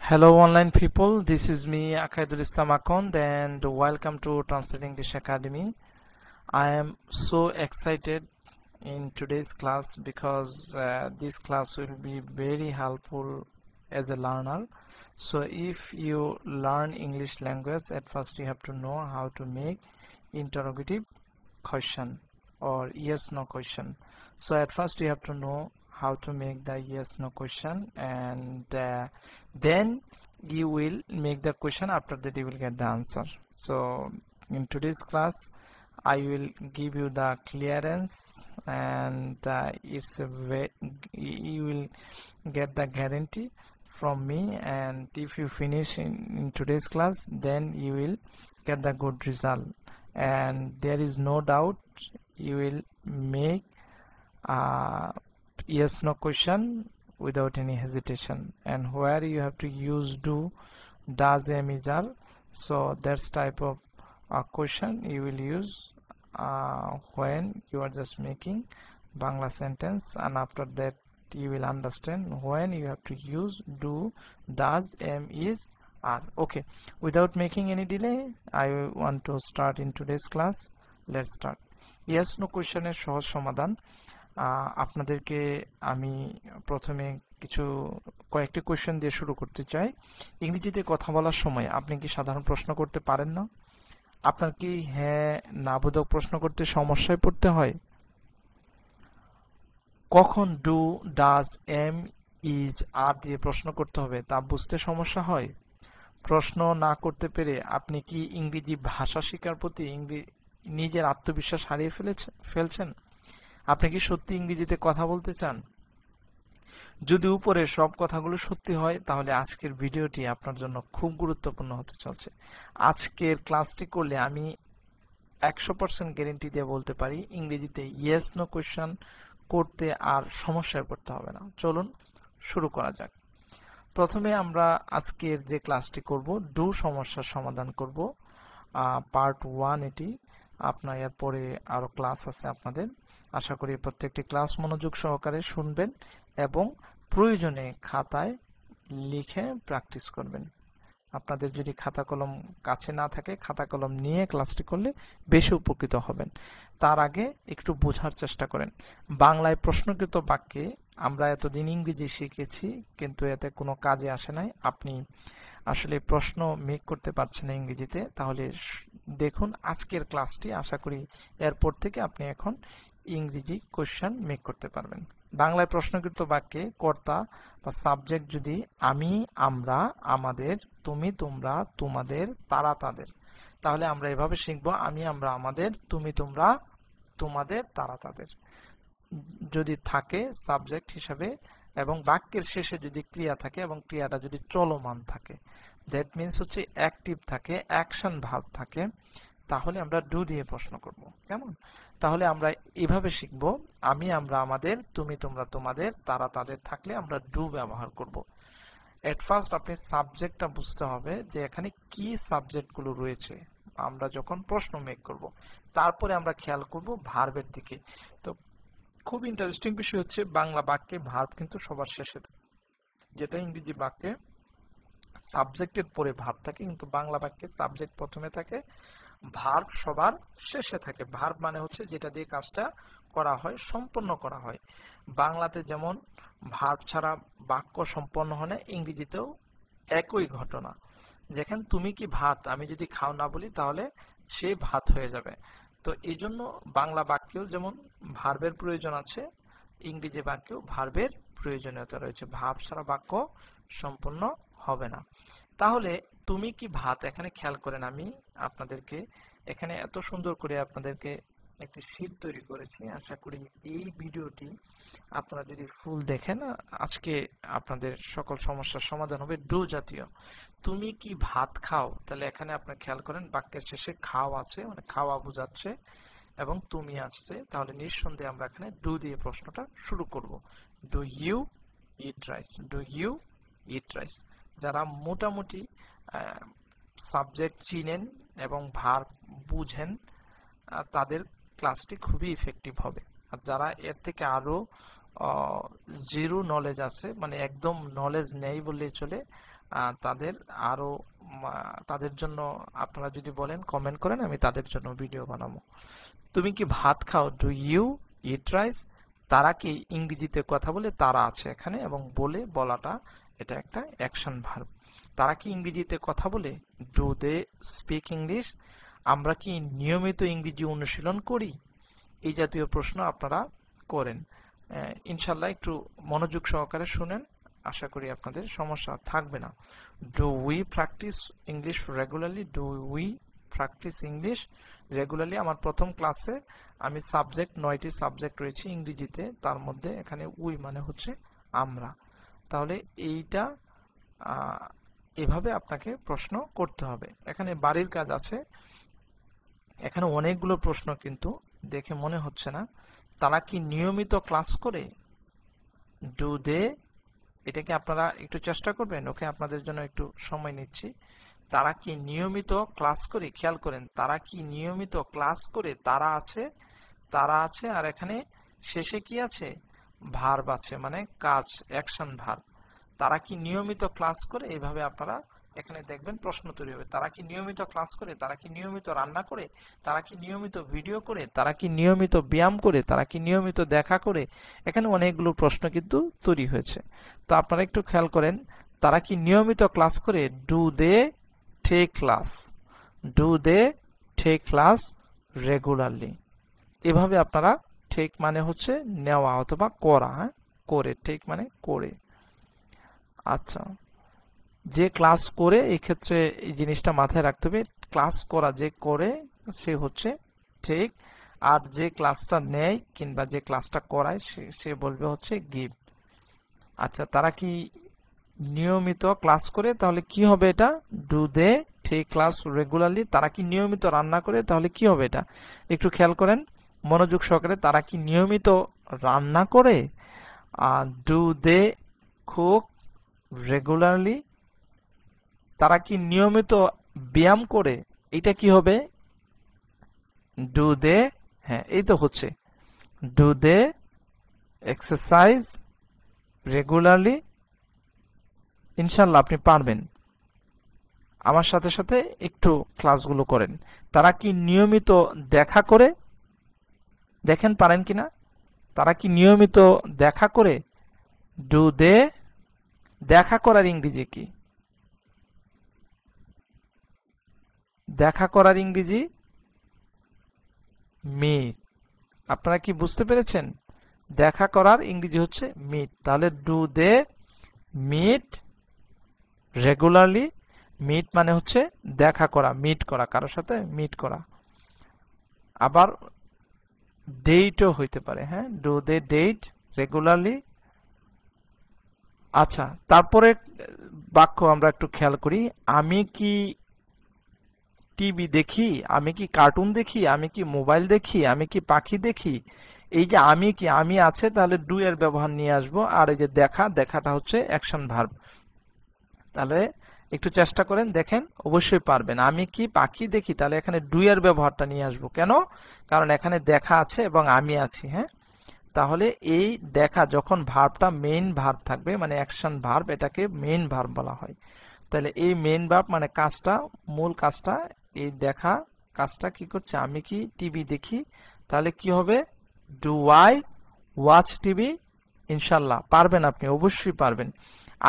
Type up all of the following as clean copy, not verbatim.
Hello online people, this is me Akaidul Islam Akond and welcome to Translate English Academy. I am so excited in today's class because this class will be very helpful as a learner. So if you learn English language, at first you have to know how to make interrogative question or yes no question. So at first you have to know how to make the yes no question, and then you will make the question. After that you will get the answer. So in today's class I will give you the clearance, and you will get the guarantee from me, and if you finish in today's class, then you will get the good result, and there is no doubt you will make yes no question without any hesitation. And where you have to use do, does, am, is, are, so that's type of question you will use when you are just making Bangla sentence, and after that you will understand when you have to use do, does, am, is, are. Okay, without making any delay, I want to start in today's class. Let's start. Yes no question এর সহজ সমাধান আপনাদেরকে আমি প্রথমে কয়েকটি question দিয়ে শুরু করতে চাই। ইংরেজিতে কথা বলার সময় আপনি কি সাধারণ প্রশ্ন করতে পারেন না? আপনার কি হ্যাঁ না বোধক প্রশ্ন করতে সমস্যায় পড়তে হয়? কখন ডু, ডাজ, এম, ইজ, আর দিয়ে প্রশ্ন করতে হবে তা বুঝতে সমস্যা হয়? প্রশ্ন না করতে পেরে আপনি কি ইংরেজি ভাষা শেখার প্রতি নিজের আত্মবিশ্বাস হারিয়ে ফেলছেন? আপনি কি সত্যি ইংরেজিতে কথা বলতে চান? যদি উপরে সব কথাগুলো সত্যি হয়, তাহলে আজকের ভিডিওটি আপনার জন্য খুব গুরুত্বপূর্ণ হতে চলছে। আজকের ক্লাসটি করলে আমি 100% গ্যারান্টি দিয়ে বলতে পারি ইংরেজিতে ইয়েস নো কোশ্চেন করতে আর সমস্যায় পড়তে হবে না। চলুন শুরু করা যাক। প্রথমে আমরা আজকের যে ক্লাসটি করব, ডু সমস্যার সমাধান করব, পার্ট 1 এটি। আপনার এরপরে আরো ক্লাস আছে আপনাদের। আশা করি প্রত্যেকটি ক্লাস মনোযোগ সহকারে শুনবেন এবং প্রয়োজনে খাতায় লিখে প্র্যাকটিস করবেন। আপনাদের যদি খাতা কলম কাছে না থাকে, খাতা কলম নিয়ে ক্লাসটি করলে বেশি উপকৃত হবেন। তার আগে একটু বোঝার চেষ্টা করেন। বাংলায় প্রশ্নকৃত বাক্যে আমরা এতদিন ইংরেজি শিখেছি, কিন্তু এতে কোনো কাজে আসে নাই। আপনি আসলে প্রশ্ন মেক করতে পারছেন না ইংরেজিতে, তাহলে দেখুন আজকের ক্লাসটি। আশা করি এরপর থেকে আপনি এখন ইংরেজি কোশ্চেন মেক করতে পারবেন। বাংলায় প্রশ্নকৃত বাক্যে কর্তা বা সাবজেক্ট যদি আমি, আমরা, আমাদের, তুমি, তোমরা, তোমাদের, তারা, তাদের, তাহলে আমরা এভাবে শিখবো আমি, আমরা, আমাদের, তুমি, তোমরা, তোমাদের, তারা, তাদের যদি থাকে সাবজেক্ট হিসাবে, এবং বাক্যের শেষে যদি ক্রিয়া থাকে এবং ক্রিয়াটা যদি চলমান থাকে, দ্যাট মিন্স হচ্ছে অ্যাক্টিভ থাকে, অ্যাকশন ভার্ব থাকে, তাহলে আমরা ডু দিয়ে প্রশ্ন করব। কেমন? তাহলে আমরা এভাবে শিখব আমি, আমরা, আমাদের, তুমি, তোমরা, তোমাদের, তারা, তাদের থাকলে আমরা ডু ব্যবহার করব। এট ফার্স্ট আপনি সাবজেক্টটা বুঝতে হবে যে এখানে কি সাবজেক্টগুলো রয়েছে আমরা যখন প্রশ্ন মেক করব। তারপরে আমরা খেয়াল করব ভার্বের দিকে। তো খুব ইন্টারেস্টিং বিষয় হচ্ছে বাংলা বাক্যে ভার্ব কিন্তু সবার শেষে থাকে, যেটা ইংরেজি বাক্যে সাবজেক্টের পরে ভার্ব থাকে, কিন্তু বাংলা বাক্যে সাবজেক্ট প্রথমে থাকে, ভার্ব সবার শেষে থাকে। ভার্ব মানে হচ্ছে যেটা দিয়ে কাজটা করা হয়, সম্পন্ন করা হয়। বাংলাতে যেমন ভার্ব ছাড়া বাক্য সম্পন্ন হয় না, ইংরেজিতেও একই ঘটনা। যেখানে তুমি কি ভাত, আমি যদি খাও না বলি তাহলে সে ভাত হয়ে যাবে। তো এই জন্য বাংলা বাক্যেও যেমন ভার্বের প্রয়োজন আছে, ইংরেজি বাক্যেও ভার্বের প্রয়োজনীয়তা রয়েছে। ভার্ব ছাড়া বাক্য সম্পূর্ণ হবে না। তাহলে তুমি কি ভাত, এখানে খেয়াল করেন আমি আপনাদেরকে এখানে এত সুন্দর করে আপনাদেরকে একটি শীট তৈরি করেছি। আশা করি এই ভিডিওটি আপনারা যদি ফুল দেখেন, আজকে আপনাদের সকল সমস্যার সমাধান হবে। ডু জাতীয় তুমি কি ভাত খাও, তাহলে এখানে আপনারা খেয়াল করেন বাক্যের শেষে খাও আছে, মানে খাওয়া বোঝাচ্ছে, এবং তুমি আসছে, তাহলে নিঃসন্দেহে আমরা এখানে ডু দিয়ে প্রশ্নটা শুরু করব। Do you eat rice, do you eat rice. যারা মোটামুটি সাবজেক্ট চিনেন এবং ভার্ব বুঝেন, তাদের ক্লাসটি খুবই ইফেক্টিভ হবে। আর যারা এর থেকে আরো জিরো নলেজ আছে, মানে একদম নলেজ নেই বললেই চলে, তাদের আরো তাদের জন্য আপনারা যদি বলেন, কমেন্ট করেন, আমি তাদের জন্য ভিডিও বানাবো। তুমি কি ভাত খাও? Do you eat rice? তারা কি ইংরেজিতে কথা বলে? তারা আছে এখানে, এবং বলে বলাটা এটা একটা অ্যাকশন ভার্ব। তারা কি ইংরেজিতে কথা বলে? Do they speak English? আমরা কি নিয়মিত ইংরেজি অনুশীলন করি? এই জাতীয় প্রশ্ন আপনারা করেন। ইনশাল্লাহ একটু মনোযোগ সহকারে শুনেন, আশা করি আপনাদের সমস্যা থাকবে না। Do we practice English regularly? Do we practice English regularly? আমার প্রথম ক্লাসে আমি সাবজেক্ট 9টি সাবজেক্ট রয়েছে ইংরেজিতে, তার মধ্যে এখানে উই মানে হচ্ছে আমরা। তাহলে এইটা এভাবে আপনাকে প্রশ্ন করতে হবে। এখানে বাড়ির কাজ আছে, এখানে অনেকগুলো প্রশ্ন কিন্তু দেখে মনে হচ্ছে না। তারা কি নিয়মিত ক্লাস করে? Do they? এটাকে আপনারা একটু চেষ্টা করবেন। ওকে, আপনাদের জন্য একটু সময় নিচ্ছি। তারা কি নিয়মিত ক্লাস করে? খেয়াল করেন, তারা কি নিয়মিত ক্লাস করে? তারা আছে, তারা আছে, আর এখানে শেষে কি আছে? ভার্ব আছে, মানে কাজ, অ্যাকশন ভার্ব। তারা কি নিয়মিত ক্লাস করে? এইভাবে আপনারা এখানে দেখবেন প্রশ্ন তৈরি হবে। তারা কি নিয়মিত ক্লাস করে? তারা কি নিয়মিত রান্না করে? তারা কি নিয়মিত ভিডিও করে? তারা কি নিয়মিত ব্যায়াম করে? তারা কি নিয়মিত দেখা করে? এখানে অনেকগুলো প্রশ্ন কিন্তু তৈরি হয়েছে। তো আপনারা একটু খেয়াল করেন, তারা কি নিয়মিত ক্লাস করে? Do they take class? Do they take class regularly? এভাবে আপনারা, টেক মানে হচ্ছে নেওয়া অথবা করা, করে, টেক মানে করে। আচ্ছা, যে ক্লাস করে, এই ক্ষেত্রে এই জিনিসটা মাথায় রাখতে হবে, ক্লাস করা, যে করে সে হচ্ছে টেক, আর যে ক্লাসটা নেয় কিংবা যে ক্লাসটা করায় সে বলবে হচ্ছে গিভ। আচ্ছা, তারা কি নিয়মিত ক্লাস করে? তাহলে কি হবে এটা? Do they take class regularly? তারা কি নিয়মিত রান্না করে? তাহলে কি হবে এটা? একটু খেয়াল করেন মনোযোগ সহকারে। তারা কি নিয়মিত রান্না করে? Do they cook regularly? তারা কি নিয়মিত ব্যায়াম করে? এটা কি হবে? ডু দে, হ্যাঁ এই তো হচ্ছে, ডু দে এক্সারসাইজ রেগুলারলি? ইনশাল্লাহ আপনি পারবেন। আমার সাথে সাথে একটু ক্লাসগুলো করেন। তারা কি নিয়মিত দেখা করে? দেখেন পারেন কিনা। তারা কি নিয়মিত দেখা করে? ডু দে, দেখা করার ইংরেজি কি? দেখা করার ইংরেজি মিট। আপনারা কি বুঝতে পেরেছেন? দেখা করার ইংরেজি হচ্ছে মিট। তাহলে do they meet regularly? Meet মানে হচ্ছে দেখা করা, মিট করা, কারোর সাথে মিট করা। আবার ডেটও হইতে পারে, হ্যাঁ, ডু দে ডেট রেগুলারলি? আচ্ছা, তারপরে বাক্য আমরা একটু খেয়াল করি। আমি কি টিভি দেখি? আমি কি কার্টুন দেখি? আমি কি মোবাইল দেখি? আমি কি পাখি দেখি? এই যে আমি কি, আমি আছে, তাহলে ডু এর ব্যবহার নিয়ে আসবো। আর এই যে দেখা, দেখাটা হচ্ছে অ্যাকশন ভার্ব। তাহলে একটু চেষ্টা করেন, দেখেন অবশ্যই পারবেন। আমি কি পাখি দেখি? তাহলে এখানে ডু এর ব্যবহারটা নিয়ে আসবো। কেন? কারণ এখানে দেখা আছে এবং আমি আছি, হ্যাঁ। তাহলে এই দেখা, যখন ভার্বটা মেইন ভার্ব থাকবে, মানে অ্যাকশন ভার্ব, এটাকে মেইন ভার্ব বলা হয়। তাহলে এই মেইন ভার্ব মানে কাজটা, মূল কাজটা, এই দেখা কাজটা কি করছে? আমি কি টিভি দেখি? তাহলে কি হবে? Do I watch TV? ইনশাল্লাহ পারবেন, আপনি অবশ্যই পারবেন।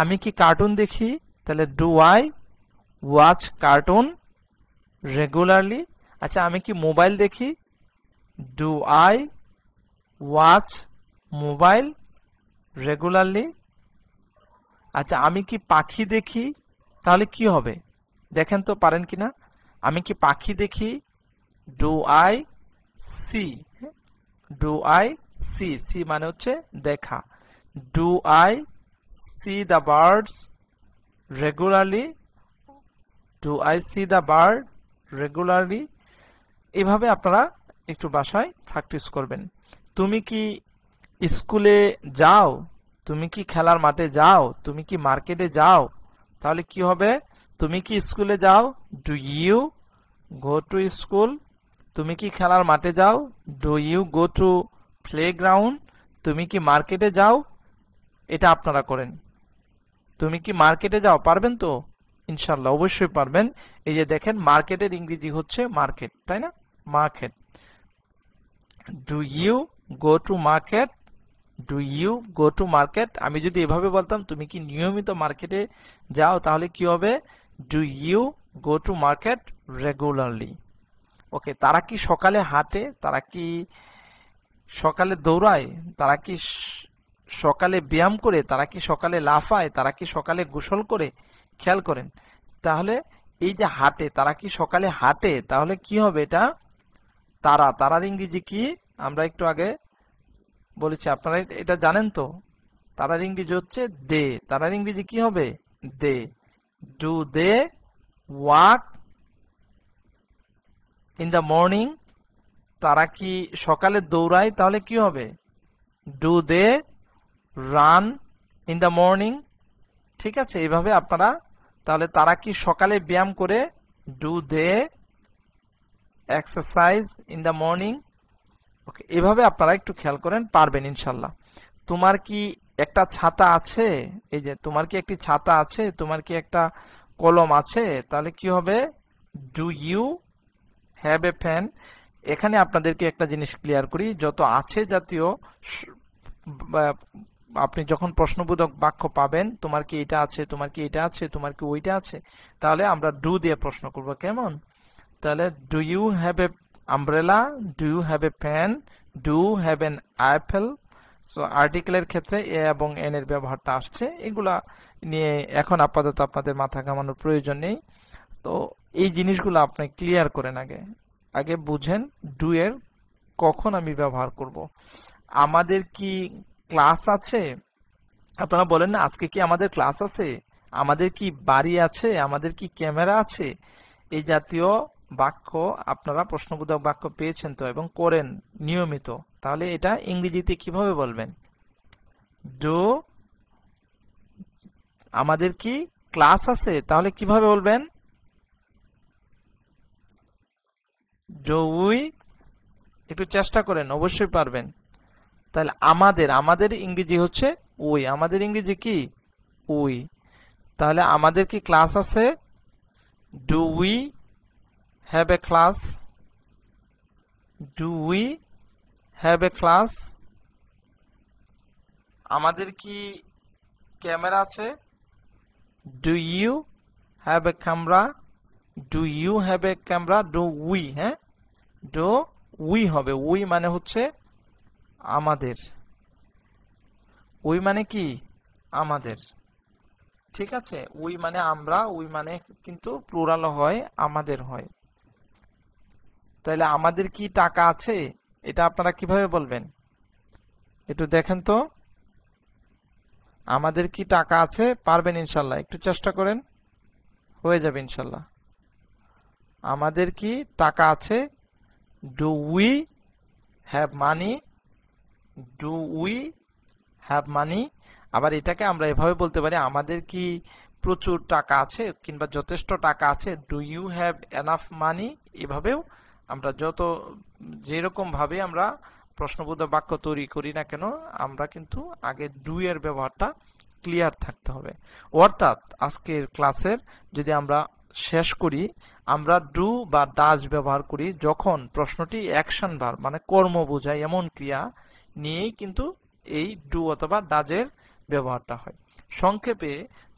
আমি কি কার্টুন দেখি? তাহলে do I watch cartoon regularly? আচ্ছা, আমি কি মোবাইল দেখি? Do I watch mobile regularly? আচ্ছা, আমি কি পাখি দেখি? তাহলে কি হবে? দেখেন তো পারেন কিনা। আমি কি পাখি দেখি? Do I see? Do I see? See মানে হচ্ছে দেখা। Do I see the birds regularly? Do I see the bird regularly? এভাবে আপনারা একটু বাসায় প্র্যাকটিস করবেন। তুমি কি স্কুলে যাও? তুমি কি খেলার মাঠে যাও? তুমি কি মার্কেটে যাও? তাহলে কি হবে? তুমি কি স্কুলে যাও? Do you go to school? তুমি কি খেলার মাঠে যাও? Do you go to playground? তুমি কি মার্কেটে যাও? এটা আপনারা করেন। তুমি কি মার্কেটে যাও? পারবেন তো? ইনশাল্লাহ অবশ্যই পারবেন। এই যে দেখেন, মার্কেটের ইংরেজি হচ্ছে মার্কেট, তাই না? Market. Do you go to market? Do you go to market? আমি যদি এভাবে বলতাম তুমি কি নিয়মিত মার্কেটে যাও, তাহলে কি হবে? Do you go to market regularly? Okay, তারা কি সকালে হাঁটে? তারা কি সকালে দৌড়ায়? তারা কি সকালে ব্যায়াম করে? তারা কি সকালে লাফায়? তারা কি সকালে গোসল করে? খেয়াল করেন, তাহলে এই যে হাঁটে, তারা কি সকালে হাঁটে? তাহলে কি হবে এটা? তারা। তারার ইংরেজি কি? আমরা একটু আগে বলেছি, আপনারা এটা জানেন তো? তারার ইংরেজি হচ্ছে দে। তারার ইংরেজি কি হবে? They. Do they walk in the morning? তারা কি সকালে দৌড়ায়? তাহলে কি হবে? Do they run in the morning? ঠিক আছে, এইভাবে আপনারা, তাহলে তারা কি সকালে ব্যায়াম করে? Do they exercise in the morning? Okay, এভাবে আপনারা একটু খেয়াল করেন, পারবেন ইনশাল্লাহ। তোমার কি একটা ছাতা আছে? এই যে তোমার কি একটি ছাতা আছে? তোমার কি একটা কলম আছে? তাহলে কি হবে? Do you have a pen? এখানে আপনাদেরকে একটা জিনিস ক্লিয়ার করি, যত আছে জাতীয় আপনি যখন প্রশ্নবোধক বাক্য পাবেন, তোমার কি এটা আছে, তোমার কি এটা আছে, তোমার কি ওইটা আছে, তাহলে আমরা ডু দিয়ে প্রশ্ন করব। কেমন? তাহলে do you have a umbrella? Do you have a pen? Do have an apple? So আর্টিকেলের ক্ষেত্রে এ এবং এন এর ব্যবহারটা আসছে। এগুলা নিয়ে এখন আপাতত আপনাদের মাথা ঘামানোর প্রয়োজন নেই। তো এই জিনিসগুলো আপনি ক্লিয়ার করেন আগে। আগে বুঝেন ডু এর কখন আমি ব্যবহার করব। আমাদের কি ক্লাস আছে? আপনারা বলেন না, আজকে কি আমাদের ক্লাস আছে? আমাদের কি বাড়ি আছে? আমাদের কি ক্যামেরা আছে? এই জাতীয় বাক্য আপনারা প্রশ্নবোধক বাক্য পেয়েছেন তো এবং করেন নিয়মিত। তাহলে এটা ইংরেজিতে কিভাবে বলবেন? ডু আমাদের কি ক্লাস আছে? তাহলে কিভাবে বলবেন? Do we? একটু চেষ্টা করেন, অবশ্যই পারবেন। তাহলে আমাদের, আমাদের ইংরেজি হচ্ছে উই। আমাদের ইংরেজি কি? উই। তাহলে আমাদের কি ক্লাস আছে? Do we have a class? Do we have a class? আমাদের কি ক্যামেরা আছে? Do you have a camera? Do you have a camera? Do we, হ্যাঁ, ডু উই হবে। উই মানে হচ্ছে আমাদের। উই মানে কি? আমাদের। ঠিক আছে, উই মানে আমরা, উই মানে কিন্তু প্লুরাল হয়, আমাদের হয়। তাহলে আমাদের কি টাকা আছে? এটা আপনারা কিভাবে বলবেন? একটু দেখেন তো, আমাদের কি টাকা আছে? পারবেন ইনশাল্লাহ, একটু চেষ্টা করেন, হয়ে যাবে ইনশাল্লাহ। আমাদের কি টাকা আছে? Do we have money? Do we have money? আবার এটাকে আমরা এভাবে বলতে পারি, আমাদের কি প্রচুর টাকা আছে কিংবা যথেষ্ট টাকা আছে? Do you have enough money? এভাবেও আমরা যেরকম ভাবে আমরা প্রশ্নবোধক বাক্য তৈরি করি না কেন, আমরা কিন্তু আগে ডু এর ব্যবহারটা ক্লিয়ার থাকতে হবে। অর্থাৎ আজকের ক্লাসের যদি আমরা শেষ করি, আমরা ডু বা ডাজ ব্যবহার করি যখন প্রশ্নটি অ্যাকশন ভার্ব মানে কর্ম বোঝায় এমন ক্রিয়া নিয়েই কিন্তু এই ডু অথবা ডাজের ব্যবহারটা হয়। সংক্ষেপে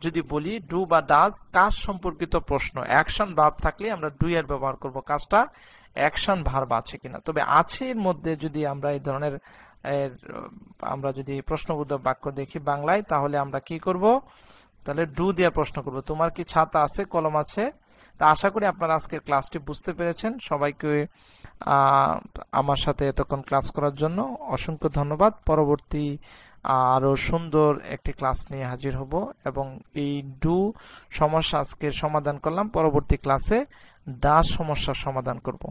যদি বলি, ডু বা ডাজ কাজ সম্পর্কিত প্রশ্ন, অ্যাকশন ভার্ব থাকলে আমরা ডু এর ব্যবহার করব, কাজটা অ্যাকশন ভার্ব আছে কিনা। তবে আছে এর মধ্যে যদি আমরা এই ধরনের আমরা যদি প্রশ্নবোধক বাক্য দেখি বাংলায়, তাহলে আমরা কি করব? তাহলে ডু দিয়ে প্রশ্ন করব, তোমার কি ছাতা আছে, কলম আছে? তা আশা করি আপনারা আজকের ক্লাসটি বুঝতে পেরেছেন। সবাইকে আমার সাথে এতক্ষণ ক্লাস করার জন্য অসংখ্য ধন্যবাদ। পরবর্তী আরো সুন্দর একটি ক্লাস নিয়ে হাজির হব এবং এই ডু সমস্যা আজকের সমাধান করলাম, পরবর্তী ক্লাসে ডাজ সমস্যার সমাধান করব।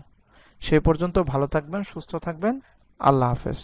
সে পর্যন্ত ভালো থাকবেন, সুস্থ থাকবেন। আল্লাহ হাফেজ।